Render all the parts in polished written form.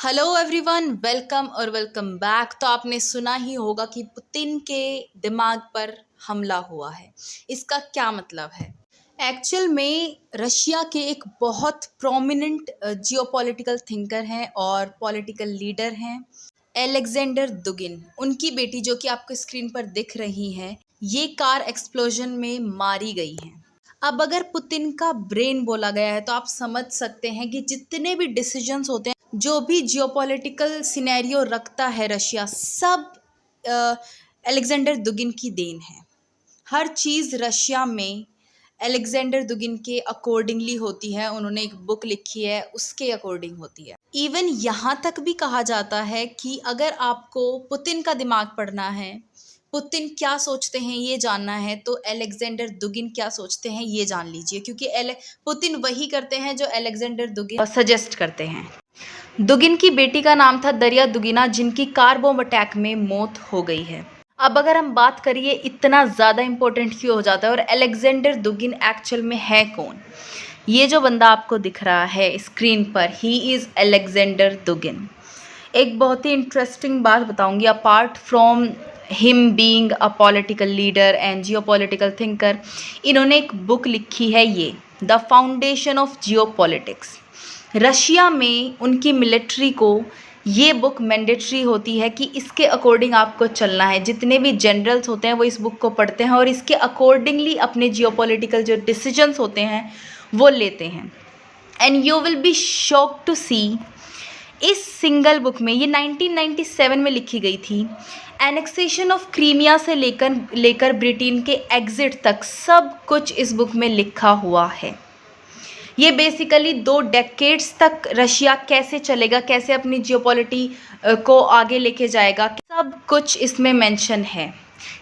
Hello everyone, welcome और welcome back. तो आपने सुना ही होगा कि पुतिन के दिमाग पर हमला हुआ है। इसका क्या मतलब है? एक्चुअल में रशिया के एक बहुत प्रोमिनेंट जियोपॉलिटिकल थिंकर हैं और पॉलिटिकल लीडर हैं, एलेक्जेंडर दुगिन। उनकी बेटी जो कि आपको स्क्रीन पर दिख रही हैं, ये कार एक्सप्लोजन में मारी गई हैं। अब अगर पुतिन का ब्रेन बोला गया है तो आप समझ सकते हैं कि जितने भी डिसीजंस होते हैं, जो भी जियोपॉलिटिकल सिनेरियो रखता है रशिया, सब अलेक्जेंडर दुगिन की देन है। हर चीज़ रशिया में अलेक्जेंडर दुगिन के अकॉर्डिंगली होती है। उन्होंने एक बुक लिखी है, उसके अकॉर्डिंग होती है। इवन यहाँ तक भी कहा जाता है कि अगर आपको पुतिन का दिमाग पढ़ना है, पुतिन क्या सोचते हैं ये जानना है, तो अलेक्जेंडर दुगिन क्या सोचते हैं ये जान लीजिए, क्योंकि पुतिन वही करते हैं जो अलेक्जेंडर दुगिन सजेस्ट करते हैं। दुगिन की बेटी का नाम था दरिया दुगिना, जिनकी कार बॉम्ब अटैक में मौत हो गई है। अब अगर हम बात करिए इतना ज़्यादा इम्पोर्टेंट क्यों हो जाता है और अलेक्जेंडर दुगिन एक्चुअल में है कौन, ये जो बंदा आपको दिख रहा है स्क्रीन पर, ही इज़ अलेक्जेंडर दुगिन। एक बहुत ही इंटरेस्टिंग बात बताऊंगी। Apart from him being a political leader and geopolitical thinker, इन्होंने एक बुक लिखी है, ये the foundation of geopolitics. Russia में उनकी मिलिट्री को ये बुक मैंडेटरी होती है कि इसके अकॉर्डिंग आपको चलना है। जितने भी जनरल्स होते हैं वो इस बुक को पढ़ते हैं और इसके अकॉर्डिंगली अपने जियोपॉलिटिकल जो डिसीजंस होते हैं वो लेते हैं। And you will be shocked to see, इस सिंगल बुक में, ये 1997 में लिखी गई थी, एनेक्सेशन ऑफ क्रीमिया से लेकर ब्रिटेन के एग्जिट तक सब कुछ इस बुक में लिखा हुआ है। ये बेसिकली 2 डेकेड्स तक रशिया कैसे चलेगा, कैसे अपनी जियोपॉलिटी को आगे लेके जाएगा, सब कुछ इसमें मेंशन है।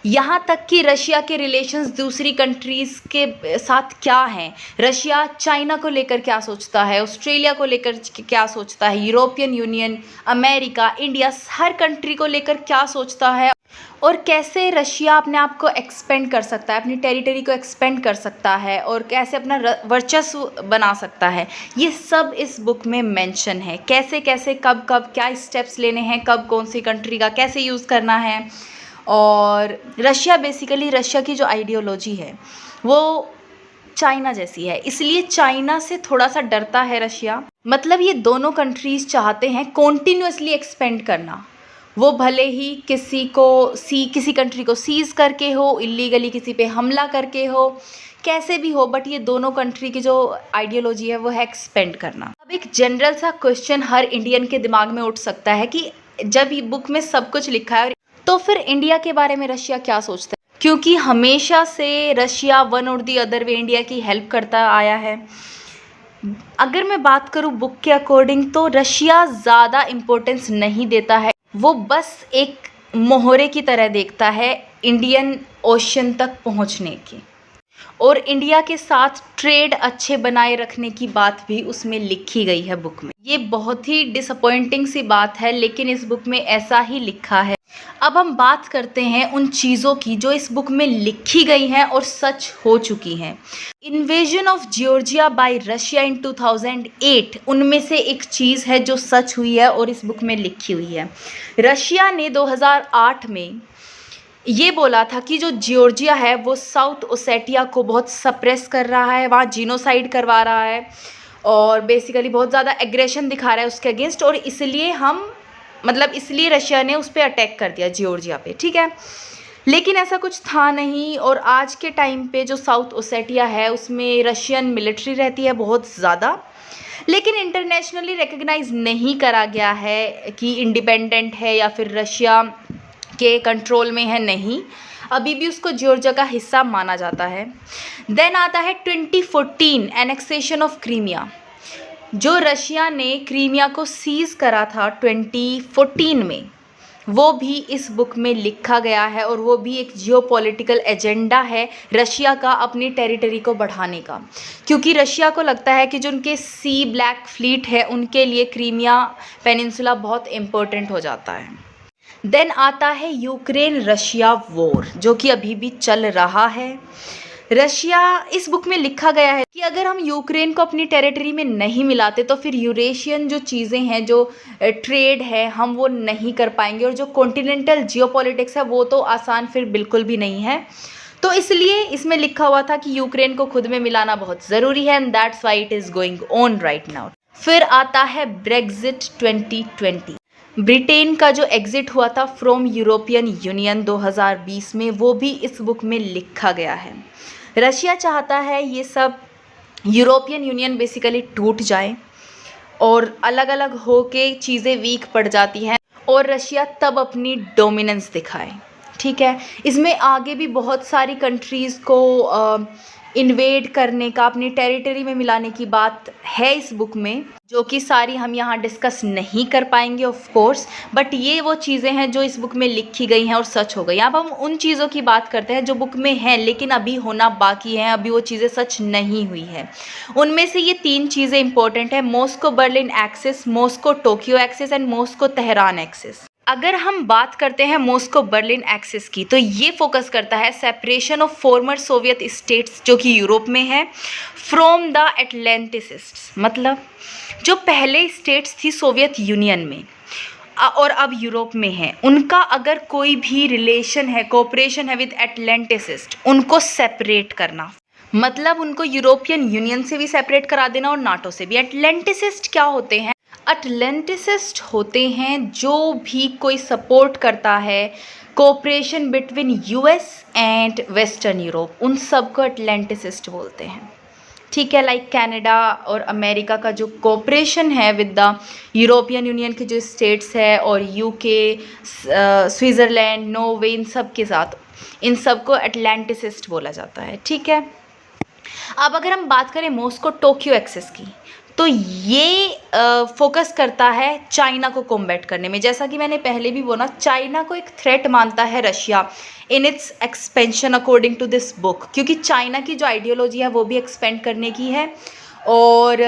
यहाँ तक कि रशिया के रिलेशंस दूसरी कंट्रीज़ के साथ क्या हैं, रशिया चाइना को लेकर क्या सोचता है, ऑस्ट्रेलिया को लेकर क्या सोचता है, यूरोपियन यूनियन, अमेरिका, इंडिया, हर कंट्री को लेकर क्या सोचता है और कैसे रशिया अपने आप को एक्सपेंड कर सकता है, अपनी टेरिटरी को एक्सपेंड कर सकता है और कैसे अपना वर्चस्व बना सकता है, ये सब इस बुक में मेंशन है। कैसे कैसे कब कब क्या स्टेप्स लेने हैं, कब कौन सी कंट्री का कैसे यूज़ करना है। और रशिया बेसिकली, रशिया की जो आइडियोलॉजी है वो चाइना जैसी है, इसलिए चाइना से थोड़ा सा डरता है रशिया। मतलब ये दोनों कंट्रीज़ चाहते हैं कॉन्टिन्यूसली एक्सपेंड करना, वो भले ही किसी कंट्री को सीज़ करके हो, इलीगली किसी पे हमला करके हो, कैसे भी हो, बट ये दोनों कंट्री की जो आइडियोलॉजी है वो है एक्सपेंड करना। अब एक जनरल सा क्वेश्चन हर इंडियन के दिमाग में उठ सकता है कि जब ये बुक में सब कुछ लिखा है तो फिर इंडिया के बारे में रशिया क्या सोचता है, क्योंकि हमेशा से रशिया वन और दी अदर वे इंडिया की हेल्प करता आया है। अगर मैं बात करूँ बुक के अकॉर्डिंग, तो रशिया ज़्यादा इम्पोर्टेंस नहीं देता है, वो बस एक मोहरे की तरह देखता है इंडियन ओशन तक पहुंचने की, और इंडिया के साथ ट्रेड अच्छे बनाए रखने की बात भी उसमें लिखी गई है बुक में। ये बहुत ही डिसअपॉइंटिंग सी बात है, लेकिन इस बुक में ऐसा ही लिखा है। अब हम बात करते हैं उन चीज़ों की जो इस बुक में लिखी गई हैं और सच हो चुकी हैं। Invasion of Georgia by Russia in 2008 उनमें से एक चीज़ है जो सच हुई है और इस बुक में लिखी हुई है। रशिया ने 2008 में ये बोला था कि जो जॉर्जिया है वो साउथ ओसेटिया को बहुत सप्रेस कर रहा है, वहाँ जीनोसाइड करवा रहा है और बेसिकली बहुत ज़्यादा एग्रेशन दिखा रहा है उसके अगेंस्ट, और इसलिए रशिया ने उस पर अटैक कर दिया जॉर्जिया पे, ठीक है। लेकिन ऐसा कुछ था नहीं, और आज के टाइम पे जो साउथ ओसेटिया है उसमें रशियन मिलिट्री रहती है बहुत ज़्यादा, लेकिन इंटरनेशनली रिकग्नाइज नहीं करा गया है कि इंडिपेंडेंट है या फिर रशिया के कंट्रोल में है, नहीं, अभी भी उसको जॉर्जिया का हिस्सा माना जाता है। देन आता है 2014 एनेक्सेशन ऑफ क्रीमिया, जो रशिया ने क्रीमिया को सीज़ करा था 2014 में, वो भी इस बुक में लिखा गया है और वो भी एक जियोपॉलिटिकल एजेंडा है रशिया का अपनी टेरिटरी को बढ़ाने का, क्योंकि रशिया को लगता है कि जो उनके सी ब्लैक फ्लीट है उनके लिए क्रीमिया पेनिनसुला बहुत इम्पोर्टेंट हो जाता है। देन आता है यूक्रेन रशिया वॉर, जो कि अभी भी चल रहा है। रशिया, इस बुक में लिखा गया है कि अगर हम यूक्रेन को अपनी टेरिटरी में नहीं मिलाते तो फिर यूरेशियन जो चीज़ें हैं, जो ट्रेड है, हम वो नहीं कर पाएंगे, और जो कॉन्टिनेंटल जियोपॉलिटिक्स है वो तो आसान फिर बिल्कुल भी नहीं है। तो इसलिए इसमें लिखा हुआ था कि यूक्रेन को खुद में मिलाना बहुत ज़रूरी है, and that's why it is going on right now. फिर आता है ब्रेग्जिट 2020। ब्रिटेन का जो एग्जिट हुआ था फ्रॉम यूरोपियन यूनियन 2020 में, वो भी इस बुक में लिखा गया है। रशिया चाहता है ये सब यूरोपियन यूनियन बेसिकली टूट जाए और अलग अलग होके चीज़ें वीक पड़ जाती हैं, और रशिया तब अपनी डोमिनेंस दिखाए। ठीक है, इसमें आगे भी बहुत सारी कंट्रीज़ को इन्वेड करने का, अपनी टेरिटरी में मिलाने की बात है इस बुक में, जो कि सारी हम यहाँ डिस्कस नहीं कर पाएंगे ऑफ कोर्स, बट ये वो चीज़ें हैं जो इस बुक में लिखी गई हैं और सच हो गई। अब हम उन चीज़ों की बात करते हैं जो बुक में हैं लेकिन अभी होना बाकी है, अभी वो चीज़ें सच नहीं हुई है। उनमें से ये 3 चीज़ें इंपॉर्टेंट है: Moscow Berlin axis, Moscow Tokyo axis and Moscow Tehran axis. अगर हम बात करते हैं मॉस्को बर्लिन एक्सिस की, तो ये फोकस करता है separation of former Soviet states, जो कि यूरोप में है, फ्रॉम द एटलांटिसिस्ट्स, मतलब जो पहले स्टेट्स थी सोवियत यूनियन में और अब यूरोप में है, उनका अगर कोई भी रिलेशन है, कोऑपरेशन है विद एटलांटिसिस्ट, उनको सेपरेट करना, मतलब उनको यूरोपियन यूनियन से भी सेपरेट करा देना और नाटो से भी। एटलांटिसिस्ट क्या होते हैं? अटलांटिसिस्ट होते हैं जो भी कोई सपोर्ट करता है cooperation between US and western Europe, उन सब को अटलांटिसिस्ट बोलते हैं। ठीक है, लाइक कनाडा और अमेरिका का जो कोऑपरेशन है विद द यूरोपियन यूनियन के जो स्टेट्स है, और यूके, स्विट्ज़रलैंड, नॉर्वे, इन सब के साथ, इन सब को अटलांटिसिस्ट बोला जाता है। ठीक है, अब अगर हम बात करें मॉस्को टोक्यो एक्सिस की, तो ये फोकस करता है चाइना को कॉम्बैट करने में। जैसा कि मैंने पहले भी बोला, चाइना को एक थ्रेट मानता है Russia in its expansion according to this book, क्योंकि चाइना की जो आइडियोलॉजी है वो भी एक्सपेंड करने की है और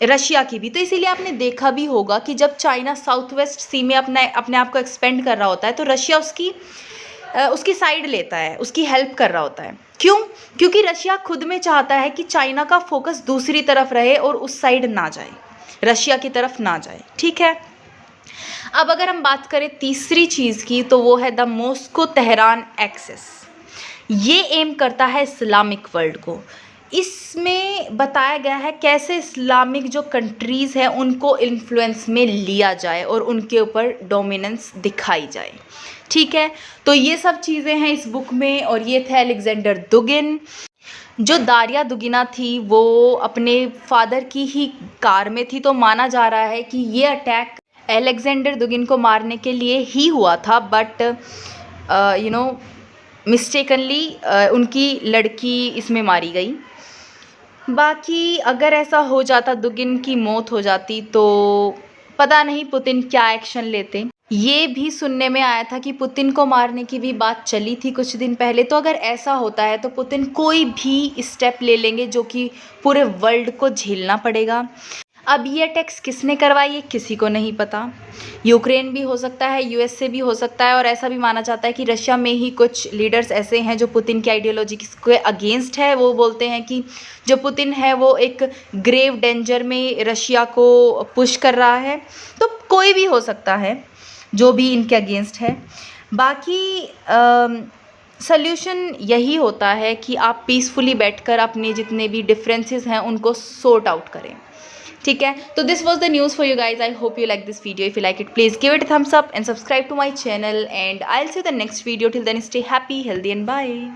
रशिया की भी। तो इसीलिए आपने देखा भी होगा कि जब चाइना साउथ वेस्ट सी में अपने आप को एक्सपेंड कर रहा होता है तो रशिया उसकी साइड लेता है, उसकी हेल्प कर रहा होता है। क्यों? क्योंकि रशिया खुद में चाहता है कि चाइना का फोकस दूसरी तरफ रहे और उस साइड ना जाए, रशिया की तरफ ना जाए। ठीक है, अब अगर हम बात करें तीसरी चीज़ की, तो वो है द मॉस्को तेहरान एक्सिस। ये एम करता है इस्लामिक वर्ल्ड को। इसमें बताया गया है कैसे इस्लामिक जो कंट्रीज़ हैं उनको इन्फ्लुएंस में लिया जाए और उनके ऊपर डोमिनेंस दिखाई जाए। ठीक है, तो ये सब चीज़ें हैं इस बुक में, और ये थे अलेक्जेंडर दुगिन। जो दारिया दुगिना थी वो अपने फादर की ही कार में थी, तो माना जा रहा है कि ये अटैक अलेक्जेंडर दुगिन को मारने के लिए ही हुआ था, बट मिस्टेकनली उनकी लड़की इसमें मारी गई। बाकी अगर ऐसा हो जाता, दुगिन की मौत हो जाती, तो पता नहीं पुतिन क्या एक्शन लेते। ये भी सुनने में आया था कि पुतिन को मारने की भी बात चली थी कुछ दिन पहले। तो अगर ऐसा होता है तो पुतिन कोई भी स्टेप ले लेंगे जो कि पूरे वर्ल्ड को झेलना पड़ेगा। अब ये अटैक्स किसने करवाई है किसी को नहीं पता। यूक्रेन भी हो सकता है, यूएस से भी हो सकता है, और ऐसा भी माना जाता है कि रशिया में ही कुछ लीडर्स ऐसे हैं जो पुतिन की आइडियोलॉजी के अगेंस्ट है। वो बोलते हैं कि जो पुतिन है वो एक ग्रेव डेंजर में रशिया को पुश कर रहा है। तो कोई भी हो सकता है जो भी इनके अगेंस्ट है। बाकी सल्यूशन यही होता है कि आप पीसफुली बैठकर अपने जितने भी डिफरेंसेस हैं उनको सॉर्ट आउट करें। ठीक है, तो this was the news for you guys. I hope you like this video. If you like it, please give it a thumbs up and subscribe to my channel, and I'll see you in the next video. Till then, stay happy, healthy and bye.